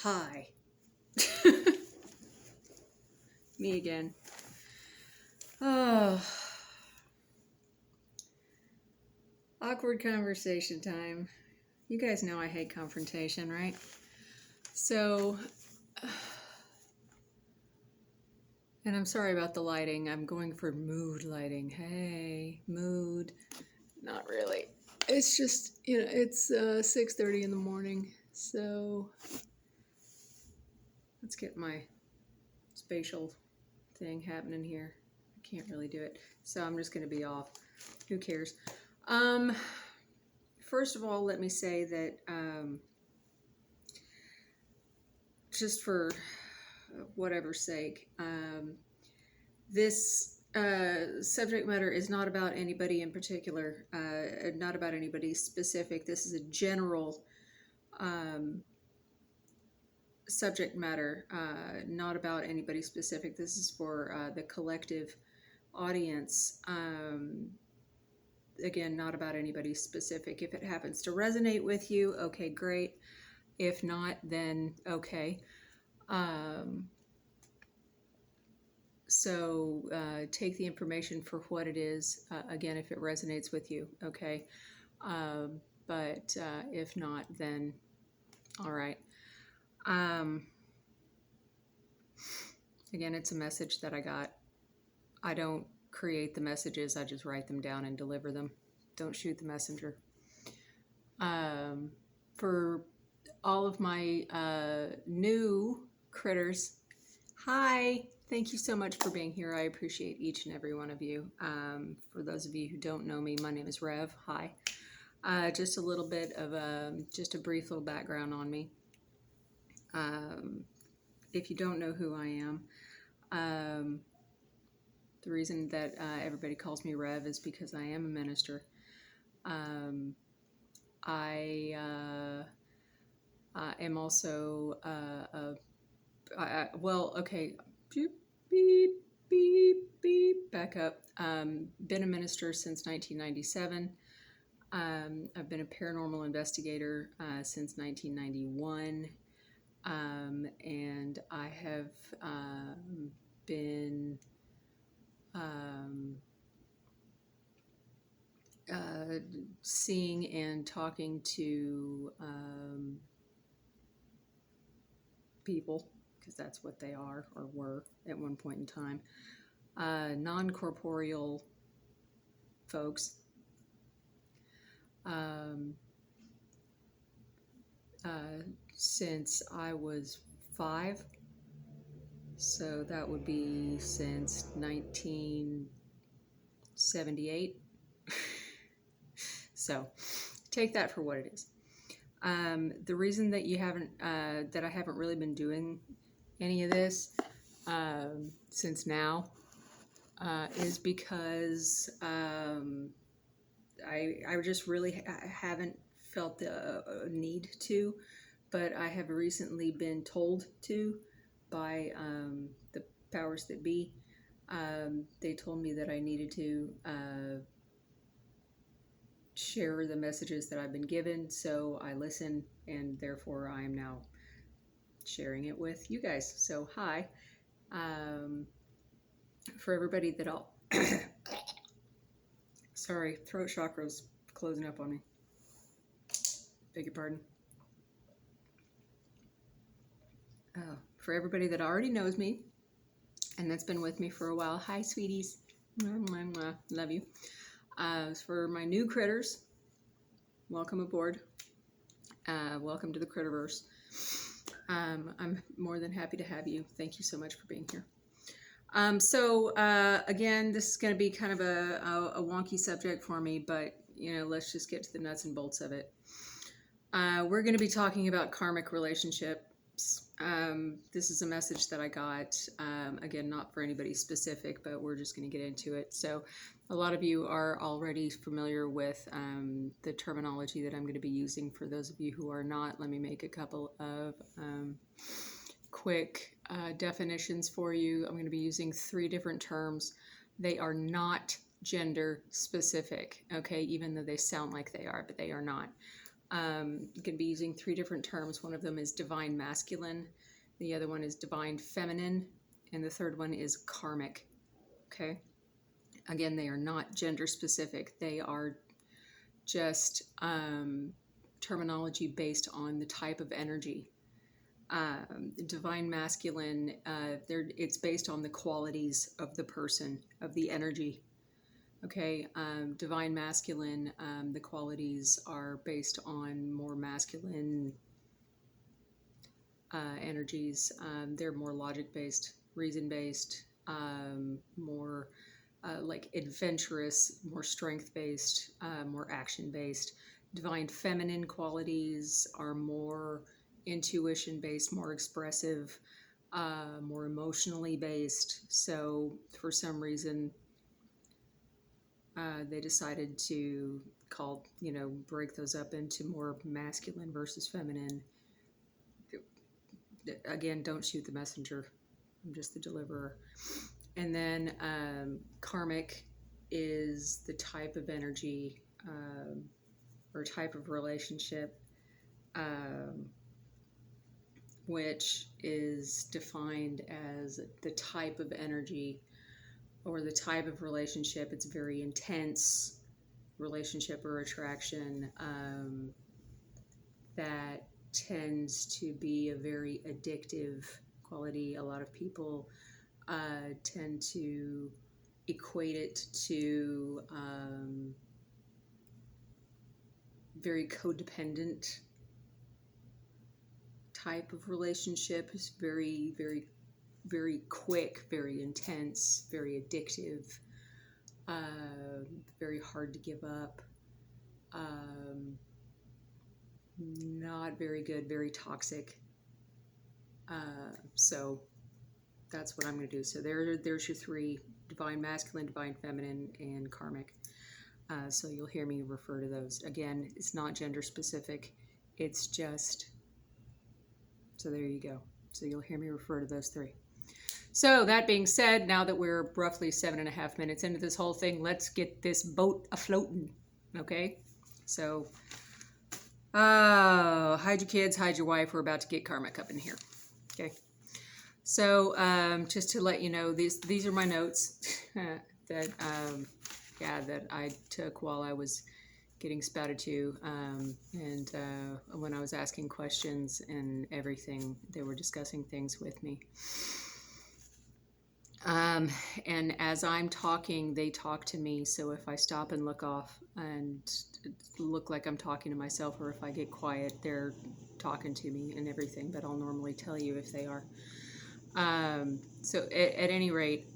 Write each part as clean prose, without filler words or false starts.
Hi. Me again. Oh. Awkward conversation time. You guys know I hate confrontation, right? So, and I'm sorry about the lighting. I'm going for mood lighting. Hey, mood. Not really. It's just, it's 6:30 in the morning. So, let's get my spatial thing happening here. I can't really do it. So I'm just going to be off. Who cares? First of all, let me say that just for whatever's sake, this subject matter is not about anybody in particular, not about anybody specific. This is a general subject matter, not about anybody specific. This is for the collective audience. Again, not about anybody specific. If it happens to resonate with you, okay, great. If not, then okay. So take the information for what it is. Again, if it resonates with you, okay. But if not, then all right. Again, it's a message that I got. I don't create the messages. I just write them down and deliver them. Don't shoot the messenger. For all of my new critters, hi. Thank you so much for being here. I appreciate each and every one of you. For those of you who don't know me, my name is Rev. Hi. Just a little bit of just a brief little background on me. If you don't know who I am, the reason that everybody calls me Rev is because I am a minister. I am also well, okay. Beep, beep, beep, beep. Back up. Been a minister since 1997. I've been a paranormal investigator since 1991. And I have been seeing and talking to people, because that's what they are or were at one point in time, non-corporeal folks, since I was 5. So that would be since 1978. So take that for what it is. The reason that you haven't, that I haven't really been doing any of this since now is because I just really haven't felt the need to, but I have recently been told to by the powers that be. They told me that I needed to share the messages that I've been given, so I listen, and therefore I am now sharing it with you guys. So hi. For everybody that I'll sorry, throat chakra's closing up on me. Beg your pardon. For everybody that already knows me and that's been with me for a while, hi sweeties. Mwah, mwah, mwah. Love you. For my new critters, welcome aboard. Welcome to the Critterverse. I'm more than happy to have you. Thank you so much for being here. So again, this is going to be kind of a wonky subject for me, but let's just get to the nuts and bolts of it. We're going to be talking about karmic relationships. This is a message that I got, again, not for anybody specific, but we're just going to get into it. So a lot of you are already familiar with the terminology that I'm going to be using. For those of you who are not, let me make a couple of quick definitions for you. I'm going to be using 3 different terms. They are not gender specific, okay, even though they sound like they are, but they are not. You can be using 3 different terms. One of them is divine masculine, the other one is divine feminine, and the third one is karmic. Okay? Again, they are not gender specific. They are just terminology based on the type of energy. Divine masculine, it's based on the qualities of the person, of the energy. Okay, divine masculine, the qualities are based on more masculine energies. They're more logic-based, reason-based, more like adventurous, more strength-based, more action-based. Divine feminine qualities are more intuition-based, more expressive, more emotionally based. So for some reason, they decided to break those up into more masculine versus feminine. Again, don't shoot the messenger. I'm just the deliverer. And then karmic is the type of energy or type of relationship which is defined as the type of energy or the type of relationship. It's a very intense relationship or attraction that tends to be a very addictive quality. A lot of people tend to equate it to very codependent type of relationship. It's very, very, very quick, very intense, very addictive, very hard to give up, not very good, very toxic. So that's what I'm going to do. So there's your 3: divine masculine, divine feminine, and karmic. So you'll hear me refer to those. Again, it's not gender specific. It's just, so there you go. So you'll hear me refer to those 3. So that being said, now that we're roughly 7.5 minutes into this whole thing, let's get this boat afloating. Okay? So, hide your kids, hide your wife. We're about to get karmic up in here. Okay? So, just to let you know, these are my notes that I took while I was getting spouted to, and when I was asking questions and everything, they were discussing things with me. And as I'm talking, they talk to me. So if I stop and look off and look like I'm talking to myself, or if I get quiet, they're talking to me and everything, but I'll normally tell you if they are. So at any rate,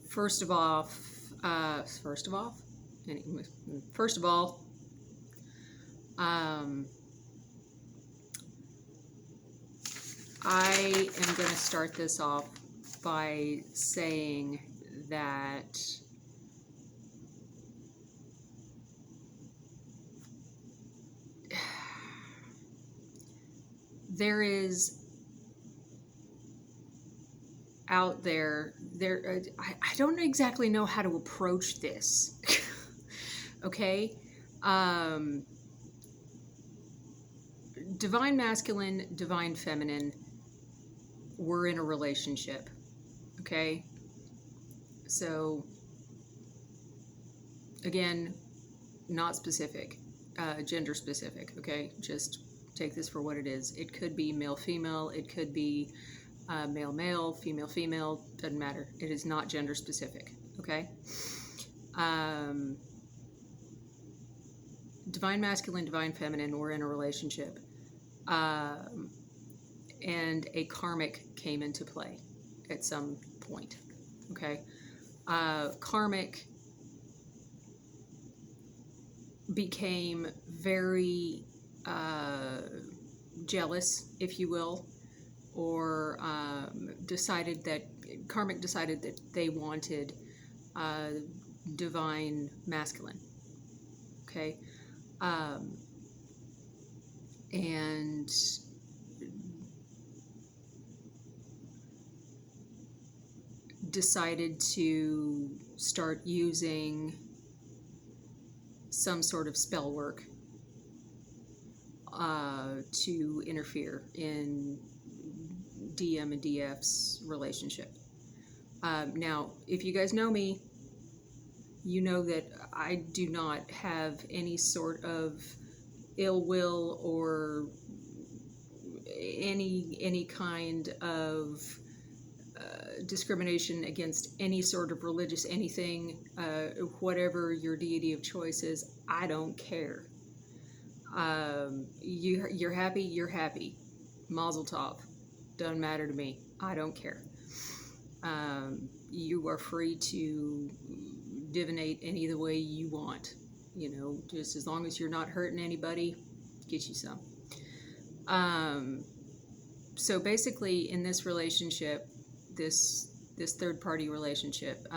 first of all, I am going to start this off by saying that there is out there, I don't exactly know how to approach this. Okay? Divine masculine, divine feminine, we're in a relationship. Okay? So, again, not specific, gender specific. Okay? Just take this for what it is. It could be male, female. It could be male, male, female, female. Doesn't matter. It is not gender specific. Okay? Divine masculine, divine feminine, we're in a relationship. And a karmic came into play at some point. Okay? Karmic became very jealous, if you will, or karmic decided that they wanted divine masculine. Okay? And decided to start using some sort of spell work to interfere in DM and DF's relationship. Now, if you guys know me, you know that I do not have any sort of ill will or any kind of discrimination against any sort of religious anything, whatever your deity of choice is. I don't care. You're happy, you're happy. Mazel tov. Doesn't matter to me. I don't care. You are free to divinate any the way you want. Just as long as you're not hurting anybody, get you some. So basically, in this relationship, this third party relationship,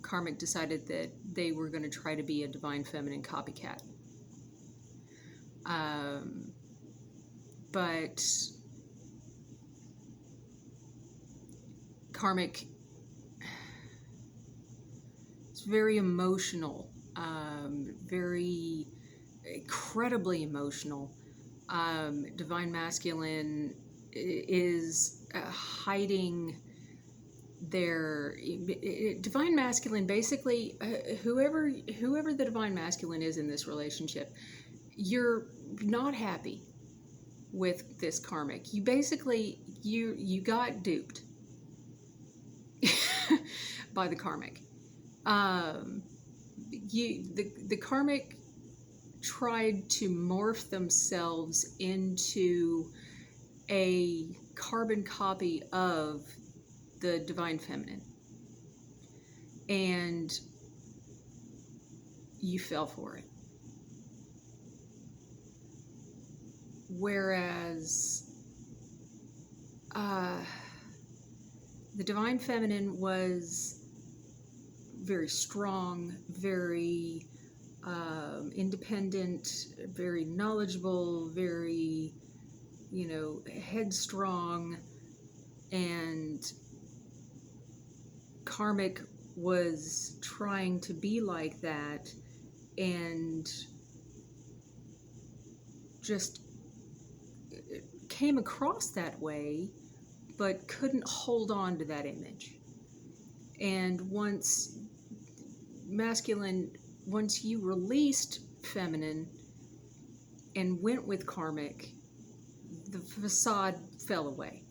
Karmic decided that they were going to try to be a divine feminine copycat. But Karmic is very emotional, very incredibly emotional. Divine masculine is hiding their divine masculine. Basically, whoever the divine masculine is in this relationship, you're not happy with this Karmic. You basically you got duped by the Karmic. The Karmic tried to morph themselves into a carbon copy of the divine feminine, and you fell for it. Whereas the divine feminine was very strong, very independent, very knowledgeable, very, headstrong, and Karmic was trying to be like that and just came across that way, but couldn't hold on to that image. And once you released feminine and went with Karmic, the facade fell away.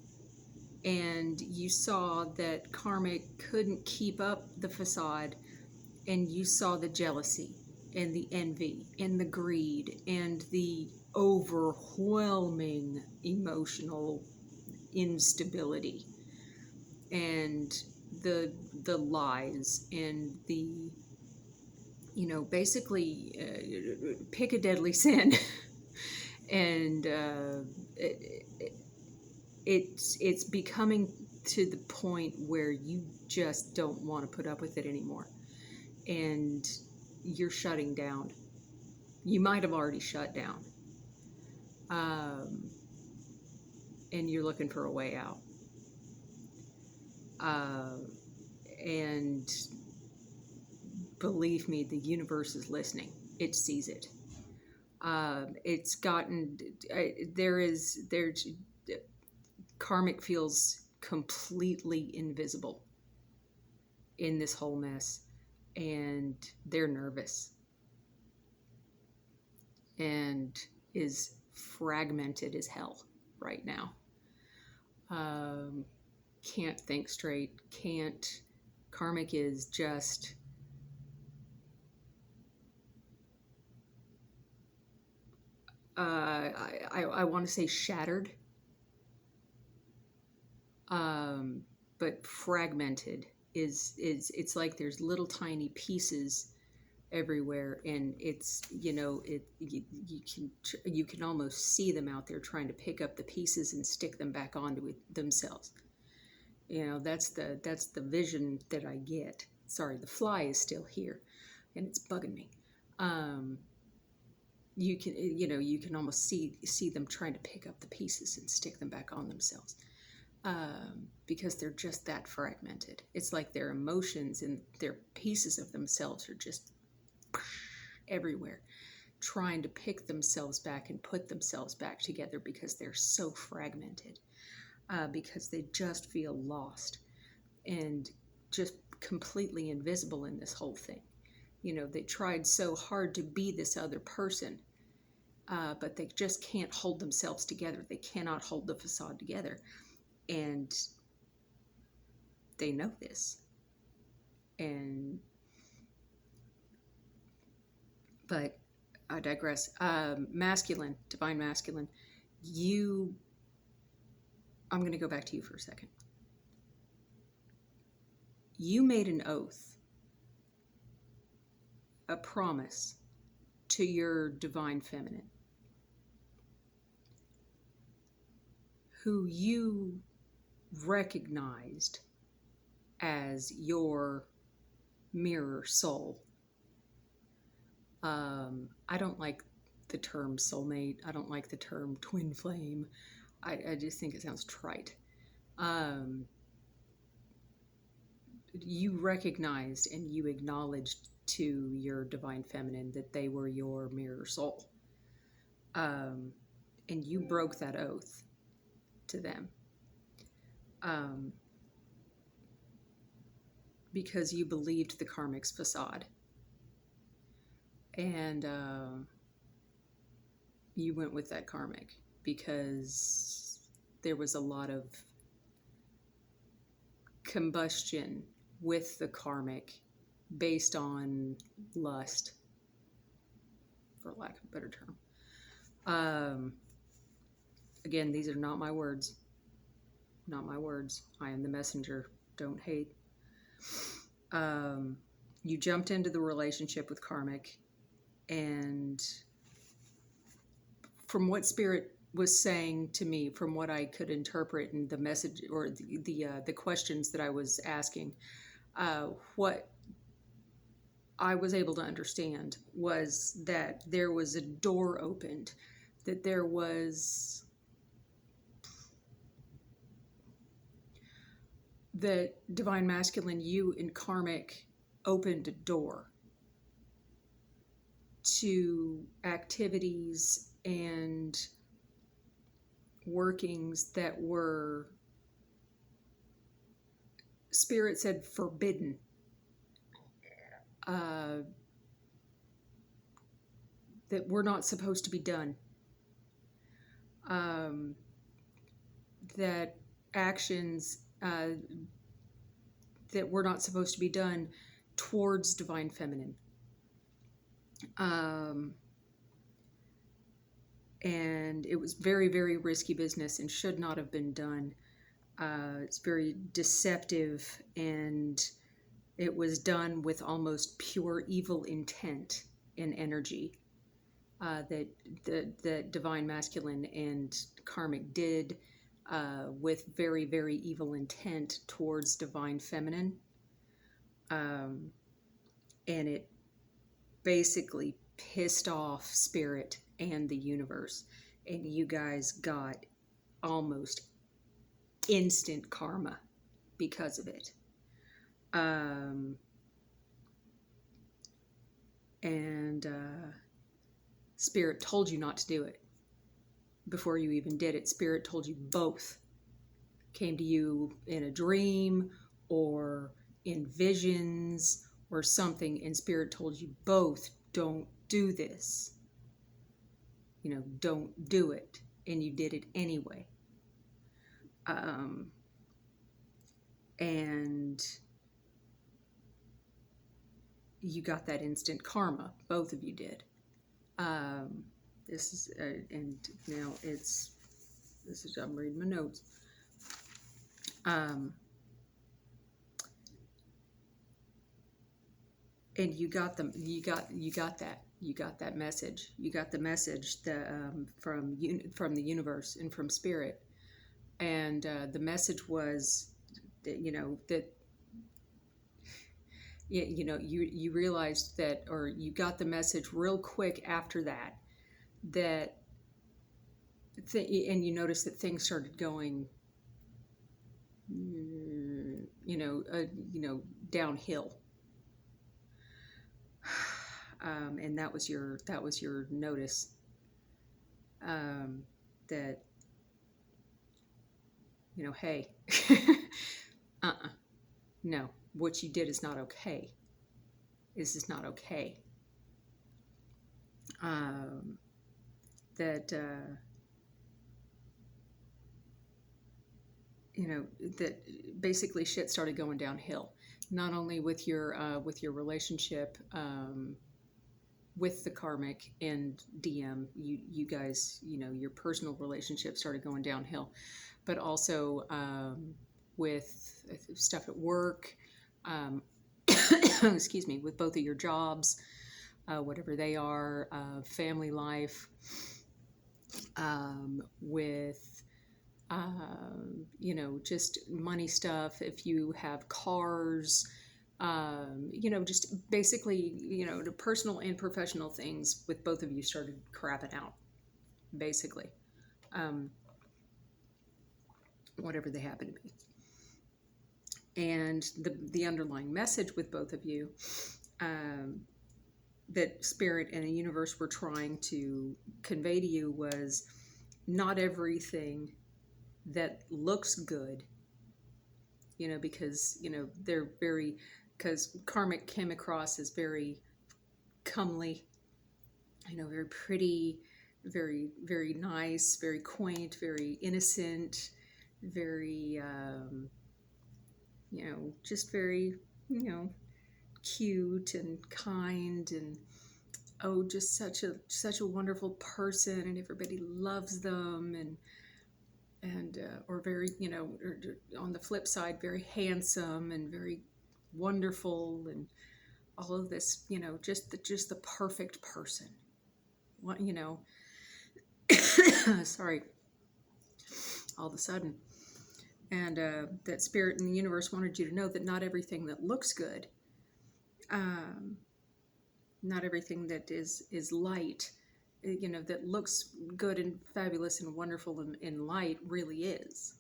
And you saw that Karmic couldn't keep up the facade, and you saw the jealousy and the envy and the greed and the overwhelming emotional instability and the lies and the basically pick a deadly sin. And it's becoming to the point where you just don't want to put up with it anymore, and you're shutting down. You might have already shut down, and you're looking for a way out. And believe me, the universe is listening. It sees it. It's gotten Karmic feels completely invisible in this whole mess, and they're nervous and is fragmented as hell right now. Can't think straight. Karmic is just I want to say shattered, but fragmented it's like there's little tiny pieces everywhere, and it's you can almost see them out there trying to pick up the pieces and stick them back onto themselves. That's the vision that I get. Sorry, the fly is still here and it's bugging me. You can almost see them trying to pick up the pieces and stick them back on themselves, because they're just that fragmented. It's like their emotions and their pieces of themselves are just everywhere, trying to pick themselves back and put themselves back together because they're so fragmented, because they just feel lost and just completely invisible in this whole thing. You know, they tried so hard to be this other person, but they just can't hold themselves together. They cannot hold the facade together. And they know this. But I digress. Masculine, divine masculine, I'm going to go back to you for a second. You made an oath, a promise to your divine feminine, who you recognized as your mirror soul. I don't like the term soulmate. I don't like the term twin flame. I just think it sounds trite. You recognized and you acknowledged to your divine feminine that they were your mirror soul. And you broke that oath to them. Because you believed the karmic's facade. And you went with that karmic because there was a lot of combustion with the karmic based on lust, for lack of a better term. Again, these are not my words. Not my words. I am the messenger. Don't hate. You jumped into the relationship with karmic, and from what Spirit was saying to me, from what I could interpret in the message or the questions that I was asking, what I was able to understand was that there was a door opened, that there was the divine masculine, you in karmic opened a door to activities and workings that were, Spirit said, forbidden. That were not supposed to be done. That actions that were not supposed to be done towards divine feminine. And it was very, very risky business and should not have been done. It's very deceptive, and it was done with almost pure evil intent and energy that the divine masculine and karmic did with very, very evil intent towards divine feminine. And it basically pissed off Spirit and the universe, and you guys got almost instant karma because of it. Spirit told you not to do it before you even did it. Spirit told you both. Came to you in a dream or in visions or something, and Spirit told you both, don't do this. You know, don't do it. And you did it anyway. And you got that instant karma. Both of you did. This is, and now I'm reading my notes. And you got them. You got that. You got that message. You got the message that from the universe and from Spirit. And the message was that, you realized that, or you got the message real quick after that, and you noticed that things started going, downhill. And that was your notice, that, you know, hey, no, what you did is not okay. This is not okay. That you know, that basically shit started going downhill. Not only with your relationship with the Karmic and DM, you guys, you know, your personal relationship started going downhill, but also with stuff at work, excuse me, with both of your jobs, whatever they are, family life, with you know, just money stuff. If you have cars, you know, just basically, you know, the personal and professional things with both of you started crapping out, basically, whatever they happen to be. And the underlying message with both of you, that Spirit and the universe were trying to convey to you was, not everything that looks good, you know, because, you know, they're very, because Karmic came across as very comely, you know, very pretty, very, very nice, very quaint, very innocent, very, you know, just very, you know, cute and kind, and oh, just such a wonderful person, and everybody loves them, and or very, you know, or on the flip side, very handsome and very wonderful, and all of this, you know, just the perfect person. What, you know, sorry, all of a sudden. And that Spirit and the universe wanted you to know that not everything that looks good, not everything that is light, you know, that looks good and fabulous and wonderful and light really is.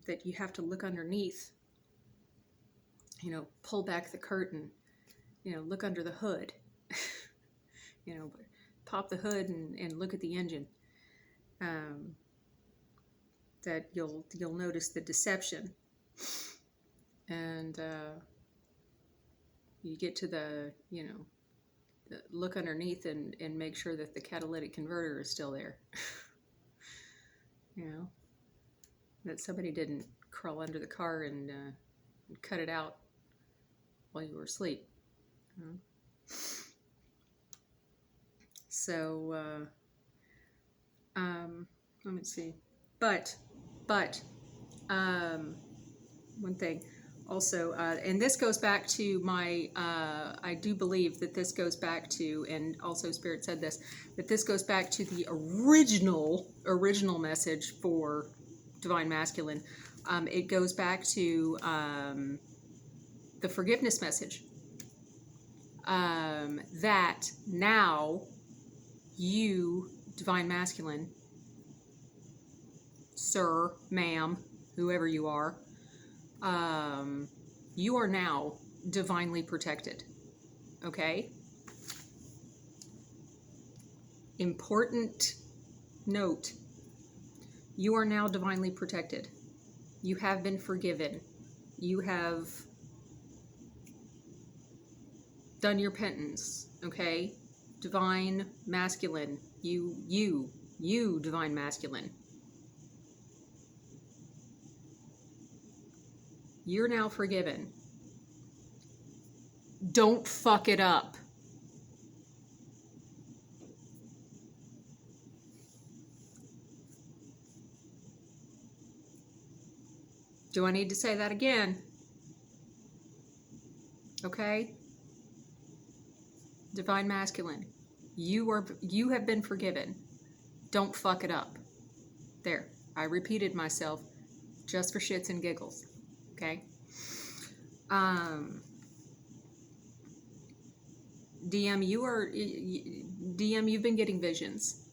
That you have to look underneath, you know, pull back the curtain, you know, look under the hood, you know, pop the hood and look at the engine. That you'll notice the deception, and you get to the, you know, look underneath and make sure that the catalytic converter is still there. You know, that somebody didn't crawl under the car and cut it out while you were asleep. You know? So let me see. But one thing also, and this goes back to my, I do believe that this goes back to, and also Spirit said this, that this goes back to the original message for Divine Masculine. It goes back to the forgiveness message. That now you, Divine Masculine, sir, ma'am, whoever you are now divinely protected. Okay? Important note. You are now divinely protected. You have been forgiven. You have done your penance. Okay? Divine Masculine. You, Divine Masculine. You're now forgiven. Don't fuck it up. Do I need to say that again? Okay? Divine Masculine. You have been forgiven. Don't fuck it up. There. I repeated myself just for shits and giggles. Okay? DM, you've been getting visions.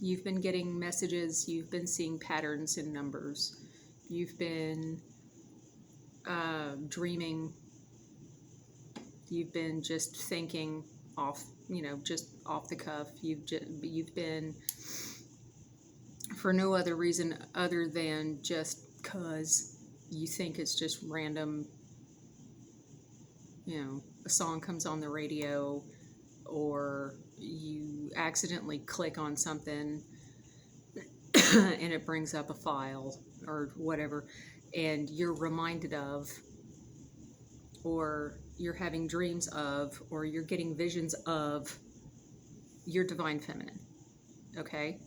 You've been getting messages. You've been seeing patterns in numbers. You've been dreaming You've been just thinking off, just off the cuff. You've been, for no other reason other than just cause you think it's just random, a song comes on the radio, or you accidentally click on something and it brings up a file or whatever, and you're reminded of, or you're having dreams of, or you're getting visions of your divine feminine. Okay?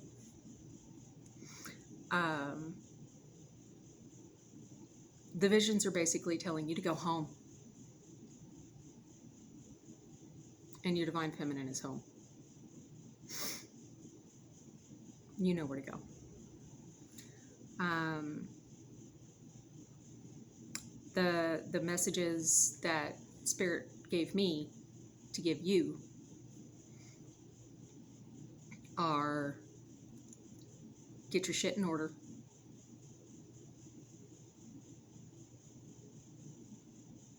The visions are basically telling you to go home. And your divine feminine is home. You know where to go. The messages that Spirit gave me to give you are: get your shit in order.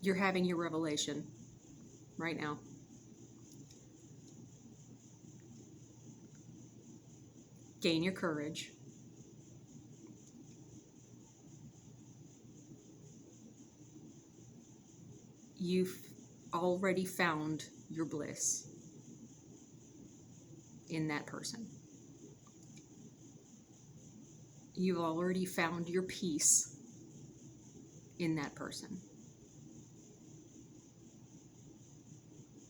You're having your revelation right now. Gain your courage. You've already found your bliss in that person. You've already found your peace in that person.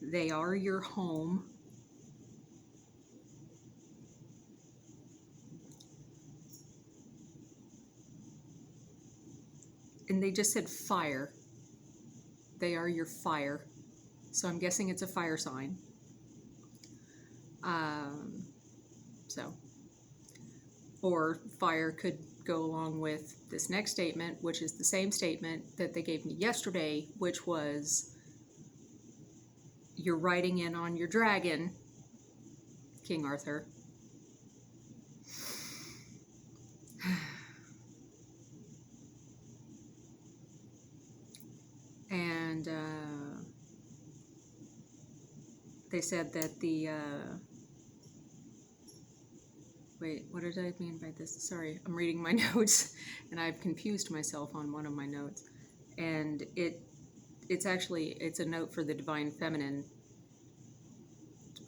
They are your home. And they just said fire. They are your fire. So I'm guessing it's a fire sign. Or fire could go along with this next statement, which is the same statement that they gave me yesterday, which was: you're riding in on your dragon, King Arthur. And they said that wait, what did I mean by this? Sorry, I'm reading my notes, and I've confused myself on one of my notes. And it's a note for the Divine Feminine,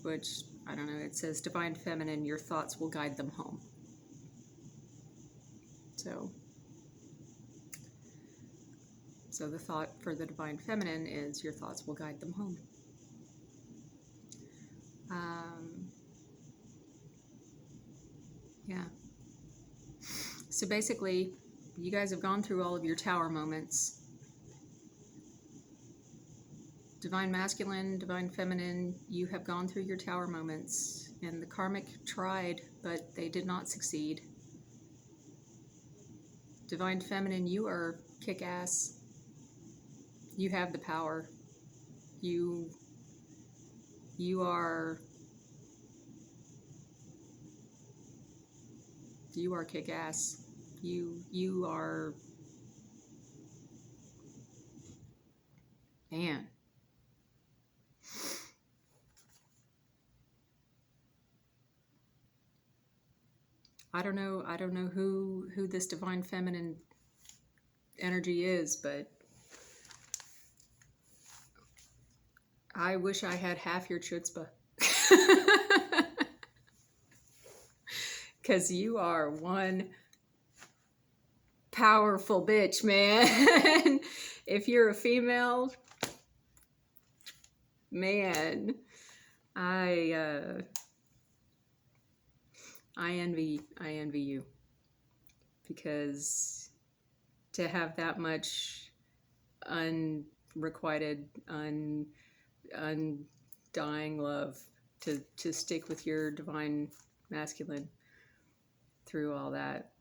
which, I don't know, it says, Divine Feminine, your thoughts will guide them home. So the thought for the Divine Feminine is: your thoughts will guide them home. Yeah. So basically, you guys have gone through all of your tower moments. Divine Masculine, Divine Feminine, you have gone through your tower moments. And the Karmic tried, but they did not succeed. Divine Feminine, you are kick-ass. You have the power. You are kick-ass. You are, man. I don't know who this Divine Feminine energy is, but I wish I had half your chutzpah. Because you are one powerful bitch, man. If you're a female, man, I envy you, because to have that much unrequited, undying love to stick with your Divine Masculine through all that,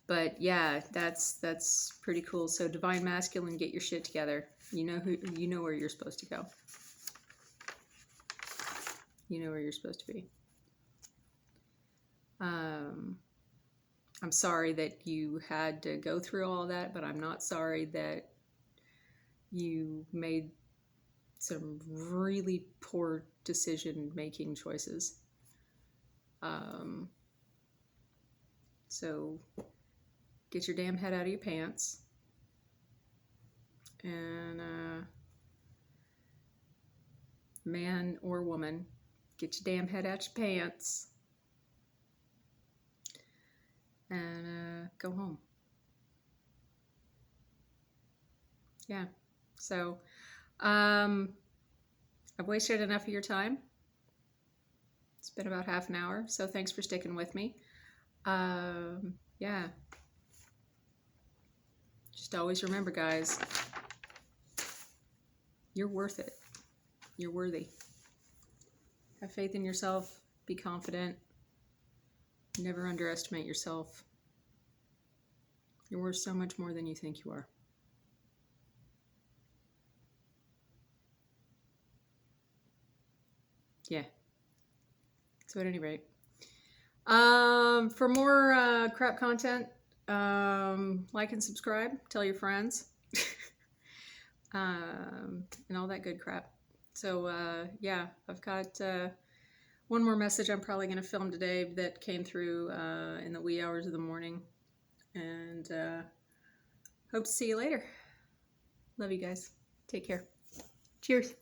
but yeah, that's pretty cool. So Divine Masculine, get your shit together. You know where you're supposed to go. You know where you're supposed to be. I'm sorry that you had to go through all that, but I'm not sorry that you made some really poor decision-making choices. So get your damn head out of your pants. And man or woman, get your damn head out your pants and go home. Yeah. So I've wasted enough of your time. It's been about half an hour, so thanks for sticking with me. Yeah. Just always remember, guys, you're worth it. You're worthy. Have faith in yourself. Be confident. Never underestimate yourself. You're worth so much more than you think you are. Yeah. So at any rate, for more crap content, like and subscribe. Tell your friends. And all that good crap. So yeah, I've got one more message I'm probably going to film today that came through in the wee hours of the morning. And hope to see you later. Love you guys. Take care. Cheers.